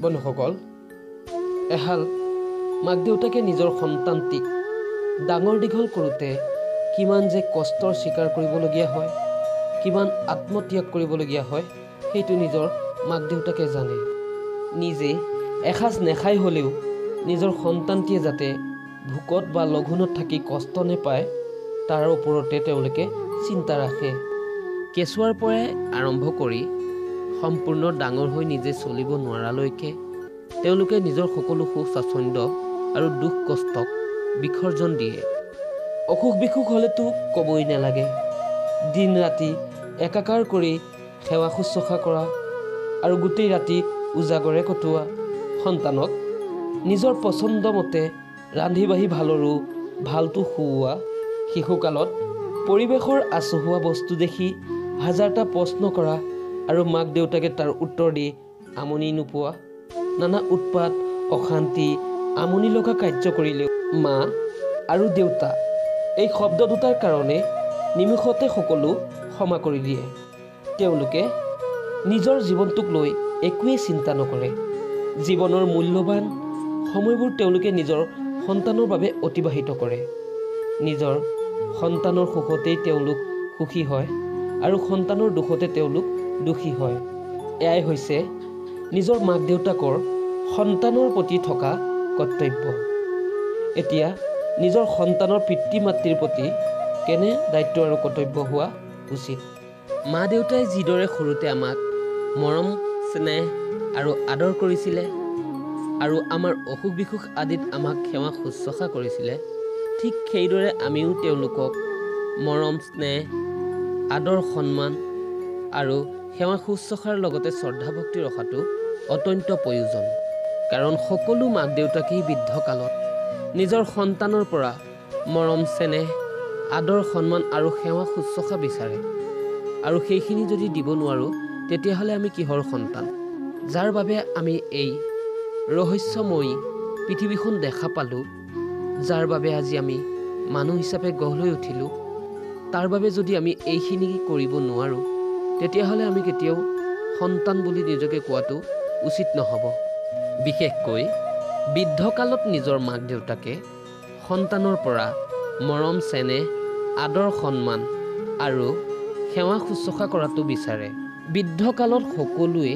বন্ধুসকল, এহাল মাক দেউতাকে নিজৰ সন্তানটিক ডাঙৰ দীঘল কৰোঁতে কিমান যে কষ্টৰ স্বীকাৰ কৰিবলগীয়া হয়, কিমান আত্মত্যাগ কৰিবলগীয়া হয়, সেইটো নিজৰ মাক দেউতাকে জানে। নিজে এসাঁজ নেখাই হ'লেও নিজৰ সন্তানটিয়ে যাতে ভোকত বা লঘোণত থাকি কষ্ট নেপায়, তাৰ ওপৰতে তেওঁলোকে চিন্তা ৰাখে। কেঁচুৱাৰ পৰাই আৰম্ভ কৰি সম্পূৰ্ণ ডাঙৰ হৈ নিজে চলিব নোৱাৰালৈকে তেওঁলোকে নিজৰ সকলো সুখ স্বাচ্ছন্দ্য আৰু দুখ কষ্টক বিসৰ্জন দিয়ে। অসুখ বিসুখ হ'লেতো ক'বই নালাগে। দিন ৰাতি একাকাৰ কৰি সেৱা শুশ্ৰূষা কৰা আৰু গোটেই ৰাতি উজাগৰে কটোৱা, সন্তানক নিজৰ পচন্দ মতে ৰান্ধি বাঢ়ি ভালটো খুওৱা, শিশুকালত পৰিৱেশৰ আচহুৱা বস্তু দেখি হাজাৰটা প্ৰশ্ন কৰা আৰু মাক দেউতাকে তাৰ উত্তৰ দি আমনি নোপোৱা, নানা উৎপাত অশান্তি আমনি লগা কাৰ্য কৰিলেও মা আৰু দেউতা এই শব্দ দুটাৰ কাৰণে নিমিষতে সকলো ক্ষমা কৰি দিয়ে। তেওঁলোকে নিজৰ জীৱনটোক লৈ একোৱেই চিন্তা নকৰে। জীৱনৰ মূল্যৱান সময়বোৰ তেওঁলোকে নিজৰ সন্তানৰ বাবে অতিবাহিত কৰে। নিজৰ সন্তানৰ সুখতেই তেওঁলোক সুখী হয় আৰু সন্তানৰ দুখতে তেওঁলোক দুখী হয়। এয়াই হৈছে নিজৰ মাক দেউতাকৰ সন্তানৰ প্ৰতি থকা কৰ্তব্য। এতিয়া নিজৰ সন্তানৰ পিতৃ মাতৃৰ প্ৰতি কেনে দায়িত্ব আৰু কৰ্তব্য হোৱা উচিত। মা দেউতাই যিদৰে সৰুতে আমাক মৰম স্নেহ আৰু আদৰ কৰিছিলে আৰু আমাৰ অসুখ বিসুখ আদিত আমাক সেৱা শুশ্ৰূষা কৰিছিলে, ঠিক সেইদৰে আমিও তেওঁলোকক মৰম স্নেহ আদৰ সন্মান আৰু সেৱা শুশ্ৰূষাৰ লগতে শ্ৰদ্ধা ভক্তি ৰখাটো অত্যন্ত প্ৰয়োজন। কাৰণ সকলো মাক দেউতাকেই বৃদ্ধ কালত নিজৰ সন্তানৰ পৰা মৰম চেনেহ আদৰ সন্মান আৰু সেৱা শুশ্ৰূষা বিচাৰে, আৰু সেইখিনি যদি দিব নোৱাৰোঁ তেতিয়াহ'লে আমি কিহৰ সন্তান? যাৰ বাবে আমি এই ৰহস্যময়ী পৃথিৱীখন দেখা পালোঁ, যাৰ বাবে আজি আমি মানুহ হিচাপে গঢ় লৈ উঠিলোঁ, তাৰ বাবে যদি আমি এইখিনি কৰিব নোৱাৰোঁ তেতিয়াহ'লে আমি কেতিয়াও সন্তান বুলি নিজকে কোৱাটো উচিত নহ'ব। বিশেষকৈ বৃদ্ধকালত নিজৰ মাক দেউতাকে সন্তানৰ পৰা মৰম চেনেহ আদৰ সন্মান আৰু সেৱা শুশ্ৰূষা কৰাটো বিচাৰে। বৃদ্ধকালত সকলোৱে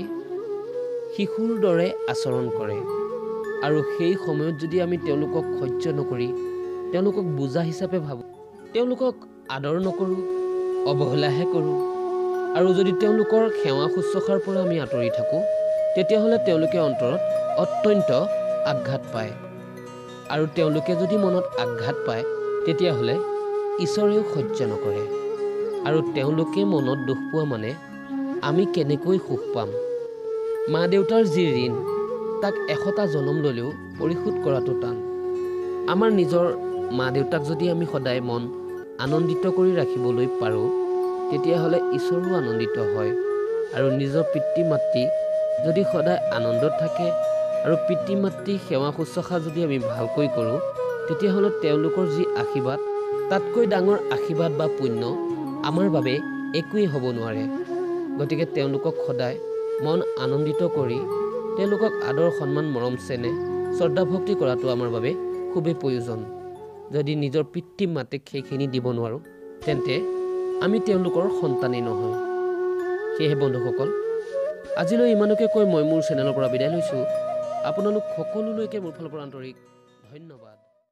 শিশুৰ দৰে আচৰণ কৰে আৰু সেই সময়ত যদি আমি তেওঁলোকক সহ্য নকৰি তেওঁলোকক বোজা হিচাপে ভাবোঁ, তেওঁলোকক আদৰ নকৰোঁ, অৱহেলাহে কৰোঁ, আৰু যদি তেওঁলোকৰ সেৱা শুশ্ৰূষাৰ পৰা আমি আঁতৰি থাকোঁ, তেতিয়াহ'লে তেওঁলোকে অন্তৰত অত্যন্ত আঘাত পায়। আৰু তেওঁলোকে যদি মনত আঘাত পায় তেতিয়াহ'লে ঈশ্বৰেও সহ্য নকৰে, আৰু তেওঁলোকে মনত দুখ পোৱা মানে আমি কেনেকৈ সুখ পাম? মা দেউতাৰ যি ঋণ তাক 100টা জনম ল'লেও পৰিশোধ কৰাটো টান। আমাৰ নিজৰ মা দেউতাক যদি আমি সদায় মন আনন্দিত কৰি ৰাখিবলৈ পাৰোঁ তেতিয়াহ'লে ঈশ্বৰো আনন্দিত হয়। আৰু নিজৰ পিতৃ মাতৃ যদি সদায় আনন্দত থাকে আৰু পিতৃ মাতৃ সেৱা শুশ্ৰূষা যদি আমি ভালকৈ কৰোঁ তেতিয়াহ'লে তেওঁলোকৰ যি আশীৰ্বাদ, তাতকৈ ডাঙৰ আশীৰ্বাদ বা পুণ্য আমাৰ বাবে একোৱেই হ'ব নোৱাৰে। গতিকে তেওঁলোকক সদায় মন আনন্দিত কৰি তেওঁলোকক আদৰ সন্মান মৰম চেনেহ শ্ৰদ্ধা ভক্তি কৰাটো আমাৰ বাবে খুবেই প্ৰয়োজন। যদি নিজৰ পিতৃ মাতৃক সেইখিনি দিব নোৱাৰোঁ তেন্তে আমি তেওঁলোকৰ সন্তানেই নহয়। সেয়েহে বন্ধুসকল, আজিলৈ ইমানকে কৈ মই মোৰ চেনেলৰ পৰা বিদায় লৈছোঁ। আপোনালোক সকলোলৈকে মোৰ ফালৰ পৰা আন্তৰিক ধন্যবাদ।